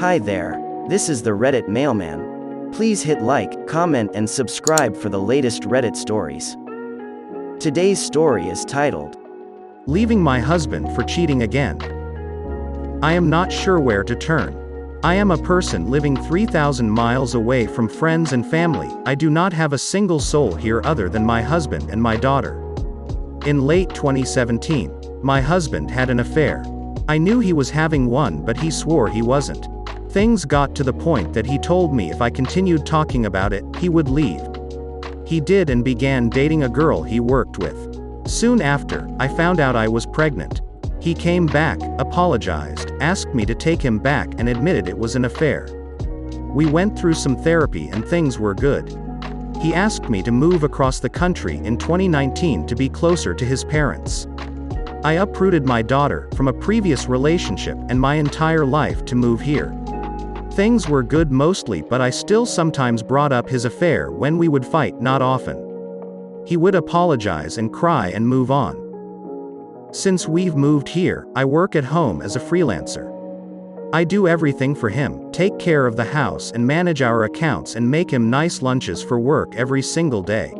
Hi there, this is the Reddit mailman. Please hit like, comment, and subscribe for the latest Reddit stories. Today's story is titled, Leaving my husband for cheating again. I am not sure where to turn. I am a person living 3,000 miles away from friends and family. I do not have a single soul here other than my husband and my daughter. In late 2017, my husband had an affair. I knew he was having one, but he swore he wasn't. Things got to the point that he told me if I continued talking about it, he would leave. He did and began dating a girl he worked with. Soon after, I found out I was pregnant. He came back, apologized, asked me to take him back, and admitted it was an affair. We went through some therapy and things were good. He asked me to move across the country in 2019 to be closer to his parents. I uprooted my daughter from a previous relationship and my entire life to move here. Things were good mostly, but I still sometimes brought up his affair when we would fight, not often. He would apologize and cry and move on. Since we've moved here, I work at home as a freelancer. I do everything for him, take care of the house and manage our accounts and make him nice lunches for work every single day.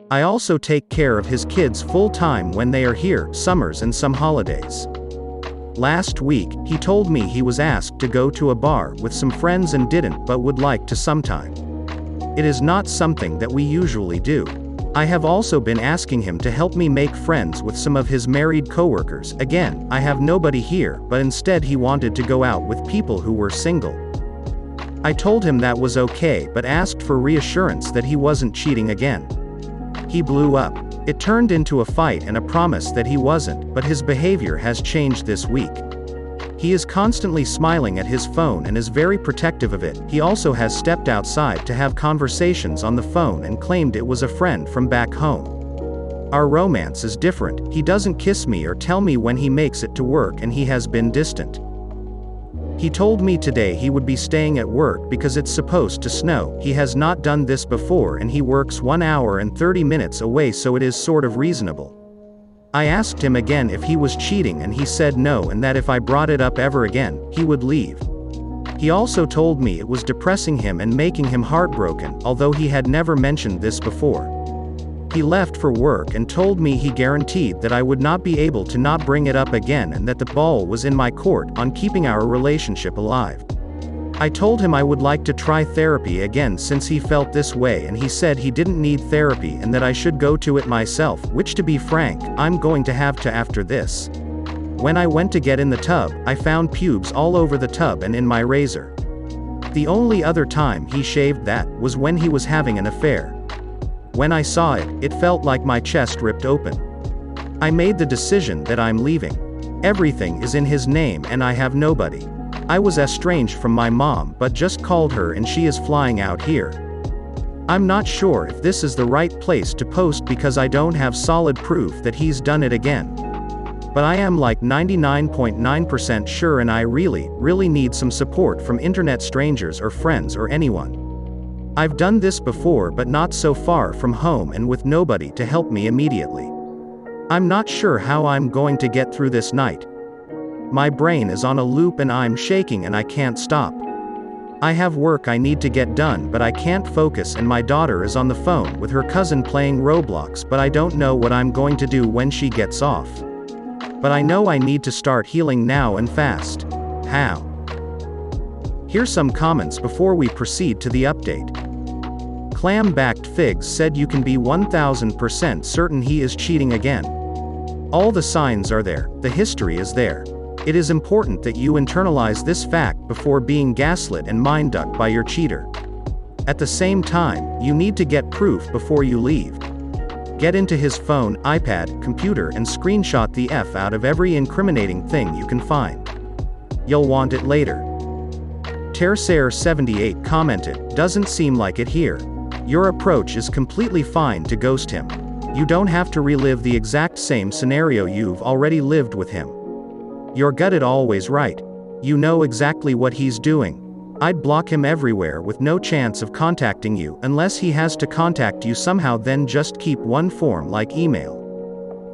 I also take care of his kids full-time when they are here, summers and some holidays. Last week, he told me he was asked to go to a bar with some friends and didn't but would like to sometime. It is not something that we usually do. I have also been asking him to help me make friends with some of his married coworkers. Again, I have nobody here, but instead he wanted to go out with people who were single. I told him that was okay, but asked for reassurance that he wasn't cheating again. He blew up. It turned into a fight and a promise that he wasn't, but his behavior has changed this week. He is constantly smiling at his phone and is very protective of it. He also has stepped outside to have conversations on the phone and claimed it was a friend from back home. Our romance is different. He doesn't kiss me or tell me when he makes it to work, and he has been distant. He told me today he would be staying at work because it's supposed to snow. He has not done this before and he works 1 hour and 30 minutes away, so it is sort of reasonable. I asked him again if he was cheating and he said no, and that if I brought it up ever again, he would leave. He also told me it was depressing him and making him heartbroken, although he had never mentioned this before. He left for work and told me he guaranteed that I would not be able to not bring it up again and that the ball was in my court on keeping our relationship alive. I told him I would like to try therapy again since he felt this way, and he said he didn't need therapy and that I should go to it myself, which, to be frank, I'm going to have to after this. When I went to get in the tub, I found pubes all over the tub and in my razor. The only other time he shaved that was when he was having an affair. When I saw it, it felt like my chest ripped open. I made the decision that I'm leaving. Everything is in his name and I have nobody. I was estranged from my mom but just called her and she is flying out here. I'm not sure if this is the right place to post because I don't have solid proof that he's done it again. But I am like 99.9% sure, and I really need some support from internet strangers or friends or anyone. I've done this before, but not so far from home and with nobody to help me immediately. I'm not sure how I'm going to get through this night. My brain is on a loop and I'm shaking and I can't stop. I have work I need to get done, but I can't focus, and my daughter is on the phone with her cousin playing Roblox, but I don't know what I'm going to do when she gets off. But I know I need to start healing now and fast. How? Here's some comments before we proceed to the update. Clam-backed figs said you can be 1000% certain he is cheating again. All the signs are there, the history is there. It is important that you internalize this fact before being gaslit and mind-ducked by your cheater. At the same time, you need to get proof before you leave. Get into his phone, iPad, computer and screenshot the F out of every incriminating thing you can find. You'll want it later. Tersair78 commented, "Doesn't seem like it here. Your approach is completely fine to ghost him. You don't have to relive the exact same scenario, you've already lived with him. Your gut is always right. You know exactly what he's doing. I'd block him everywhere with no chance of contacting you unless he has to contact you somehow, then just keep one form like email.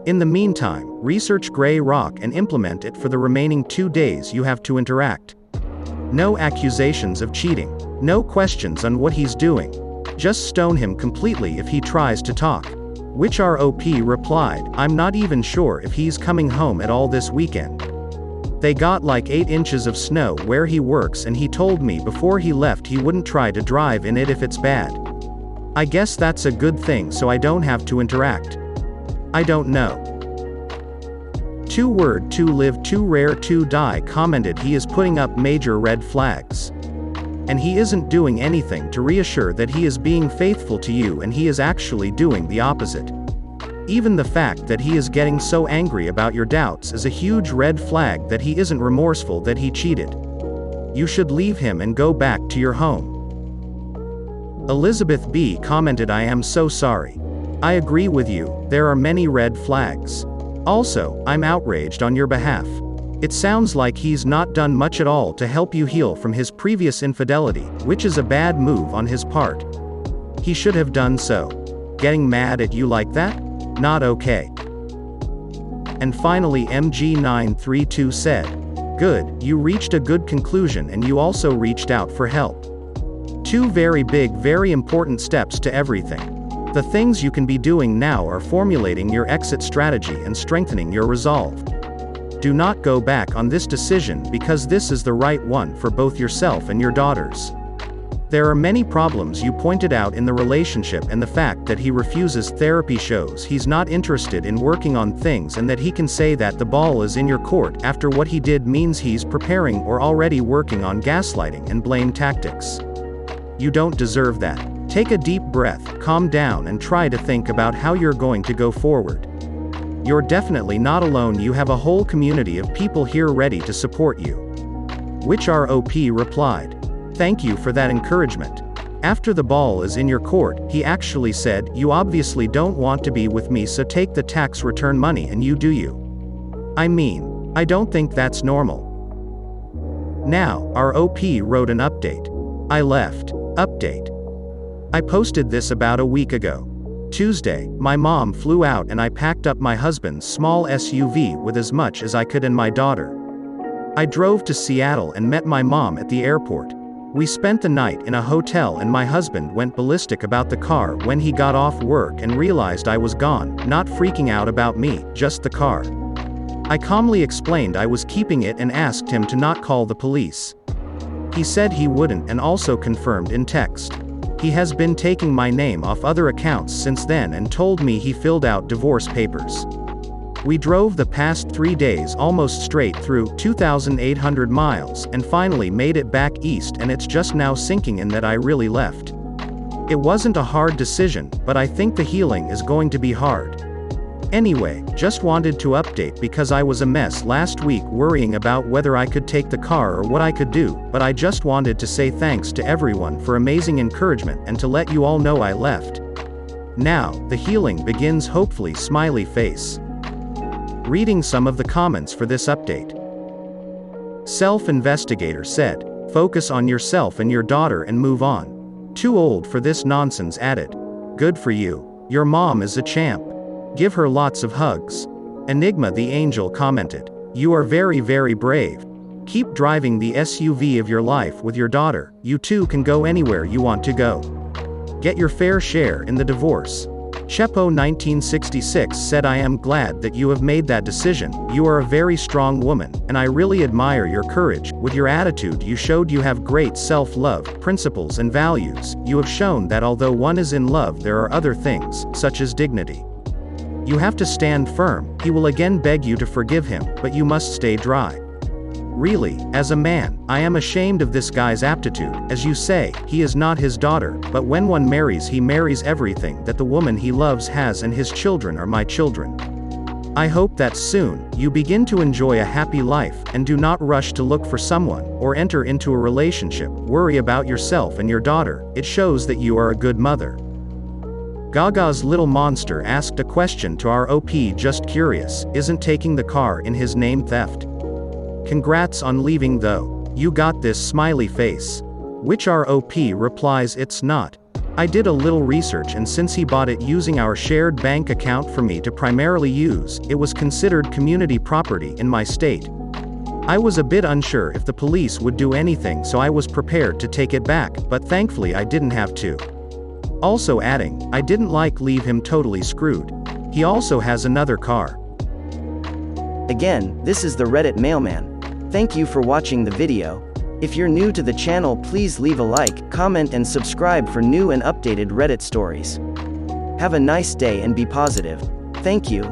In the meantime, research Grey Rock and implement it for the remaining 2 days you have to interact. No accusations of cheating. No questions on what he's doing. Just stone him completely if he tries to talk. Which ROP replied, I'm not even sure if he's coming home at all this weekend. They got like 8 inches of snow where he works and he told me before he left he wouldn't try to drive in it if it's bad. I guess that's a good thing so I don't have to interact. I don't know. 2 word 2 live 2 rare 2 die commented he is putting up major red flags. And he isn't doing anything to reassure that he is being faithful to you, and he is actually doing the opposite. Even the fact that he is getting so angry about your doubts is a huge red flag that he isn't remorseful that he cheated. You should leave him and go back to your home. Elizabeth B. commented, I am so sorry. I agree with you, there are many red flags. Also, I'm outraged on your behalf. It sounds like he's not done much at all to help you heal from his previous infidelity, which is a bad move on his part. He should have done so. Getting mad at you like that? Not okay. And finally MG932 said, good, you reached a good conclusion and you also reached out for help. 2 very big, very important steps to everything. The things you can be doing now are formulating your exit strategy and strengthening your resolve. Do not go back on this decision because this is the right one for both yourself and your daughters. There are many problems you pointed out in the relationship, and the fact that he refuses therapy shows he's not interested in working on things, and that he can say that the ball is in your court after what he did means he's preparing or already working on gaslighting and blame tactics. You don't deserve that. Take a deep breath, calm down and try to think about how you're going to go forward. You're definitely not alone, you have a whole community of people here ready to support you. Which ROP replied, thank you for that encouragement. After the ball is in your court, he actually said, you obviously don't want to be with me so take the tax return money and you do you. I mean, I don't think that's normal. Now, ROP wrote an update. I left. Update. I posted this about a week ago. Tuesday, my mom flew out and I packed up my husband's small SUV with as much as I could and my daughter. I drove to Seattle and met my mom at the airport. We spent the night in a hotel and my husband went ballistic about the car when he got off work and realized I was gone, not freaking out about me, just the car. I calmly explained I was keeping it and asked him to not call the police. He said he wouldn't and also confirmed in text. He has been taking my name off other accounts since then and told me he filled out divorce papers. We drove the past 3 days almost straight through 2,800 miles and finally made it back east, and it's just now sinking in that I really left. It wasn't a hard decision, but I think the healing is going to be hard. Anyway, just wanted to update because I was a mess last week worrying about whether I could take the car or what I could do, but I just wanted to say thanks to everyone for amazing encouragement and to let you all know I left. Now, the healing begins, hopefully, smiley face. Reading some of the comments for this update. Self-investigator said, focus on yourself and your daughter and move on. Too old for this nonsense added. Good for you. Your mom is a champ. Give her lots of hugs. Enigma the Angel commented, you are very, very brave. Keep driving the SUV of your life with your daughter, you two can go anywhere you want to go. Get your fair share in the divorce. Chepo 1966 said, I am glad that you have made that decision, you are a very strong woman, and I really admire your courage. With your attitude you showed you have great self-love, principles and values. You have shown that although one is in love there are other things, such as dignity. You have to stand firm. He will again beg you to forgive him, but you must stay dry. Really, as a man, I am ashamed of this guy's aptitude. As you say, he is not his daughter, but when one marries he marries everything that the woman he loves has, and his children are my children. I hope that soon, you begin to enjoy a happy life, and do not rush to look for someone, or enter into a relationship. Worry about yourself and your daughter, it shows that you are a good mother. Gaga's Little Monster asked a question to our OP, just curious, isn't taking the car in his name theft? Congrats on leaving though. You got this smiley face. Which our OP replies, it's not. I did a little research, and since he bought it using our shared bank account for me to primarily use, it was considered community property in my state. I was a bit unsure if the police would do anything, so I was prepared to take it back, but thankfully I didn't have to. Also adding, I didn't leave him totally screwed. He also has another car. Again, this is the Reddit mailman. Thank you for watching the video. If you're new to the channel, please leave a like, comment and subscribe for new and updated Reddit stories. Have a nice day and be positive. Thank you.